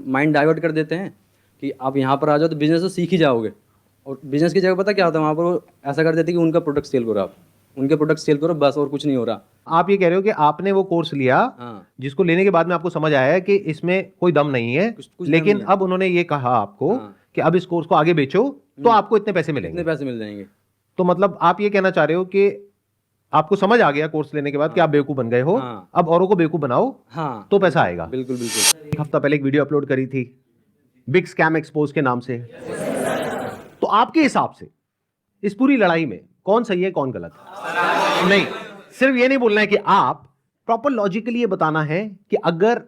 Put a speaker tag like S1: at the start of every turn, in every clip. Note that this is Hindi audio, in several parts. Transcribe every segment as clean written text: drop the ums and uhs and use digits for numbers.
S1: माइंड डाइवर्ट कर देते हैं कि आप यहाँ पर आ जाओ तो बिजनेस तो सीख ही जाओगे, और बिजनेस की जगह पता क्या होता है वहाँ पर वो ऐसा कर देते हैं कि उनका प्रोडक्ट सेल करो, आप उनके प्रोडक्ट सेल करो बस, और कुछ नहीं हो रहा।
S2: आप ये कह रहे हो कि आपने वो कोर्स लिया,
S1: हाँ,
S2: जिसको लेने के बाद में आपको समझ आया है कि इसमें कोई दम नहीं है,
S1: कुछ दम
S2: लेकिन
S1: नहीं है।
S2: अब उन्होंने ये कहा आपको
S1: हाँ।
S2: कि अब इस कोर्स को आगे बेचो तो आपको इतने पैसे
S1: कितने
S2: मिलेंगे।
S1: पैसे मिल जाएंगे।
S2: तो मतलब आप ये कहना चाह रहे हो कि आपको समझ आ गया कोर्स लेने के बाद कि आप बेवकूफ बन गए हो,
S1: हाँ।
S2: अब औरों को बेवकूफ बनाओ
S1: हाँ,
S2: तो पैसा आएगा।
S1: बिल्कुल बिल्कुल।
S2: एक हफ्ता पहले एक वीडियो अपलोड करी थी बिग स्कैम एक्सपोज के नाम से, तो आपके हिसाब से इस पूरी लड़ाई में कौन सही है कौन गलत है? नहीं, सिर्फ ये नहीं बोलना है कि आप प्रॉपर लॉजिकली ये बताना है कि अगर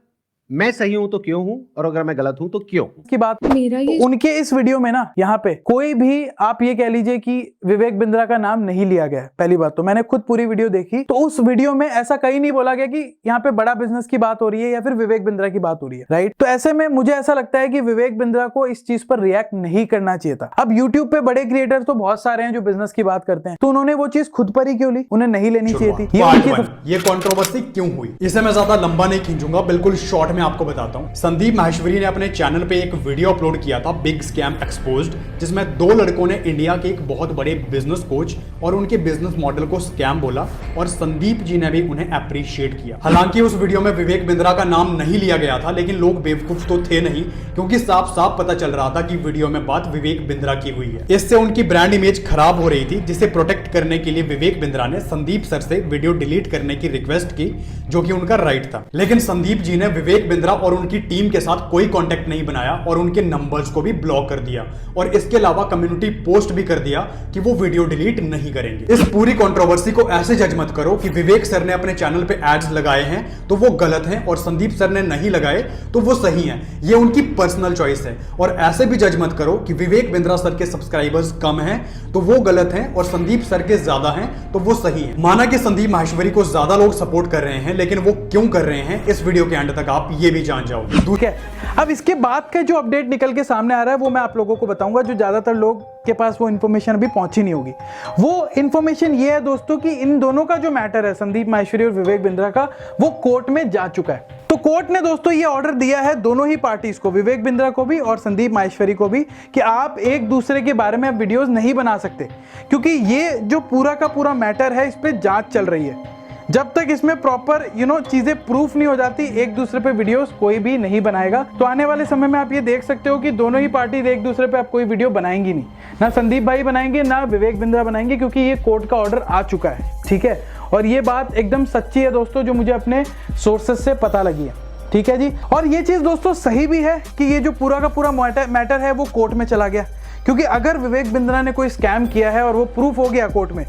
S2: मैं सही हूं तो क्यों हूं, और अगर मैं गलत हूं तो क्यों।
S3: की बात
S4: मेरा ये
S3: उनके इस वीडियो में ना, यहाँ पे कोई भी आप ये कह लीजिए कि विवेक बिंद्रा का नाम नहीं लिया गया है। पहली बात तो मैंने खुद पूरी वीडियो देखी, तो उस वीडियो में ऐसा कहीं नहीं बोला गया कि यहाँ पे बड़ा बिजनेस की बात हो रही है या फिर विवेक बिंद्रा की बात हो रही है, राइट। तो ऐसे में मुझे ऐसा लगता है कि विवेक बिंद्रा को इस चीज पर रिएक्ट नहीं करना चाहिए था। अब यूट्यूब पे बड़े क्रिएटर तो बहुत सारे हैं जो बिजनेस की बात करते हैं, तो उन्होंने वो चीज खुद पर ही क्यों ली, उन्हें नहीं लेनी चाहिए थी।
S5: ये कंट्रोवर्सी क्यों हुई, इसे मैं ज्यादा लंबा नहीं खींचूंगा, बिल्कुल शॉर्ट में आपको बताता हूं। संदीप माहेश्वरी ने अपने चैनल पे एक वीडियो अपलोड किया था बिग स्कैम एक्सपोज्ड, जिसमें दो लड़कों ने इंडिया के एक बहुत बड़े बिजनेस कोच और उनके बिजनेस मॉडल को स्कैम बोला, और संदीप जी ने भी उन्हें अप्रिशिएट किया। हालांकि उस वीडियो में विवेक बिंद्रा का नाम नहीं लिया गया था, लेकिन लोग बेवकूफ तो थे नहीं, क्योंकि साफ साफ पता चल रहा था कि वीडियो में बात विवेक बिंद्रा की हुई है। इससे उनकी ब्रांड इमेज खराब हो रही थी, जिसे प्रोटेक्ट करने के लिए विवेक बिंद्रा ने संदीप सर से वीडियो डिलीट करने की रिक्वेस्ट की, जो कि उनका राइट था। लेकिन संदीप जी ने विवेक बिंद्रा और उनकी टीम के साथ कोई कांटेक्ट नहीं बनाया और उनके नंबर्स को भी ब्लॉक कर दिया, और इसके अलावा कम्युनिटी पोस्ट भी कर दिया कि वो वीडियो डिलीट नहीं करेंगे। इस पूरी कंट्रोवर्सी को ऐसे जज मत करो कि विवेक सर ने अपने चैनल पे एड्स लगाए हैं तो वो गलत हैं, और संदीप सर ने नहीं लगाए तो वो सही हैं। ये उनकी पर्सनल चॉइस है। और ऐसे भी जज मत करो कि विवेक बिंद्रा सर के सब्सक्राइबर्स कम हैं तो वो गलत हैं, और संदीप सर के ज्यादा हैं तो वो सही है। माना कि संदीप माहेश्वरी को ज्यादा लोग सपोर्ट कर रहे हैं, लेकिन वो क्यों कर रहे हैं इस वीडियो के एंड तक आप ये भी जान जाओगे।
S3: ठीक है, अब इसके बाद का जो अपडेट निकल के सामने आ रहा है वो मैं आप लोगों को बताऊंगा, जो ज्यादातर लोग के पास वो इन्फॉर्मेशन अभी पहुंची नहीं होगी। वो इन्फॉर्मेशन ये है दोस्तों कि इन दोनों का जो मैटर है, संदीप माहेश्वरी और विवेक बिंद्रा का, वो कोर्ट में जा चुका है। तो कोर्ट ने दोस्तों ये ऑर्डर दिया है दोनों ही पार्टीज को, विवेक बिंद्रा को भी और संदीप माहेश्वरी को भी, कि आप एक दूसरे के बारे में अब वीडियोस नहीं बना सकते, क्योंकि ये जो पूरा का पूरा मैटर है इस पे जांच चल रही है। जब तक इसमें प्रॉपर चीजें प्रूफ नहीं हो जाती, एक दूसरे पे वीडियोस कोई भी नहीं बनाएगा। तो आने वाले समय में आप ये देख सकते हो कि दोनों ही पार्टी एक दूसरे पे आप कोई वीडियो बनाएंगी नहीं, ना संदीप भाई बनाएंगे ना विवेक बिंद्रा बनाएंगे, क्योंकि ये कोर्ट का ऑर्डर आ चुका है। ठीक है, और ये बात एकदम सच्ची है दोस्तों, जो मुझे अपने सोर्सेज से पता लगी है। ठीक है जी, और ये चीज दोस्तों सही भी है कि ये जो पूरा का पूरा मैटर है वो कोर्ट में चला गया, क्योंकि अगर विवेक बिंद्रा ने कोई स्कैम किया है और वो प्रूफ हो गया कोर्ट में,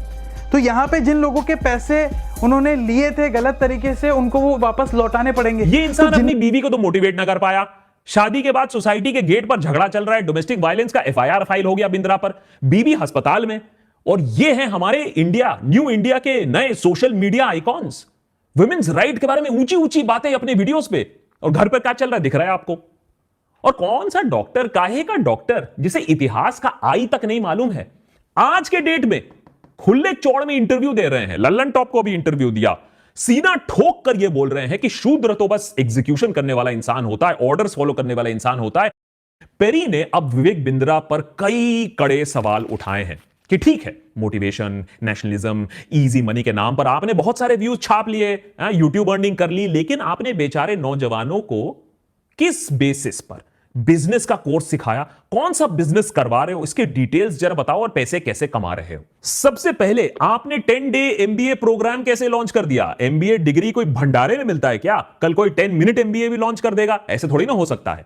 S3: तो यहाँ पे जिन लोगों के पैसे उन्होंने लिए थे गलत तरीके से, उनको वो वापस लौटाने पड़ेंगे।
S6: ये इंसान अपनी बीवी को तो मोटिवेट ना कर पाया, शादी के बाद सोसाइटी के गेट पर झगड़ा चल रहा है, डोमेस्टिक वायलेंस का एफआईआर फाइल हो गया बिंद्रा पर, बीवी अस्पताल में, और ये है हमारे इंडिया, न्यू इंडिया के नए social media icons. Women's right के बारे में ऊंची ऊंची बातें अपने वीडियोस पे, और घर पर क्या चल रहा है दिख रहा है आपको। और कौन सा डॉक्टर, काहे का डॉक्टर जिसे इतिहास का आई तक नहीं मालूम है, आज के डेट में खुले चौड़ में इंटरव्यू दे रहे हैं। लल्लन टॉप को भी इंटरव्यू दिया, सीना ठोक कर यह बोल रहे हैं कि शूद्र तो बस एग्जीक्यूशन करने वाला इंसान होता है, ऑर्डर्स फॉलो करने वाला इंसान होता है। पेरी ने अब विवेक बिंद्रा पर कई कड़े सवाल उठाए हैं कि ठीक है, मोटिवेशन, नेशनलिज्म, इजी मनी के नाम पर आपने बहुत सारे व्यूज छाप लिए, यूट्यूब अर्निंग कर ली, लेकिन आपने बेचारे नौजवानों को किस बेसिस पर बिजनेस का कोर्स सिखाया, कौन सा बिजनेस करवा रहे हो, इसके डिटेल्स जरा बताओ, और पैसे कैसे कमा रहे हो। सबसे पहले आपने 10 डे एमबीए प्रोग्राम कैसे लॉन्च कर दिया? एमबीए डिग्री कोई भंडारे में मिलता है क्या? कल कोई 10 मिनट एमबीए भी लॉन्च कर देगा? ऐसे थोड़ी ना हो सकता है।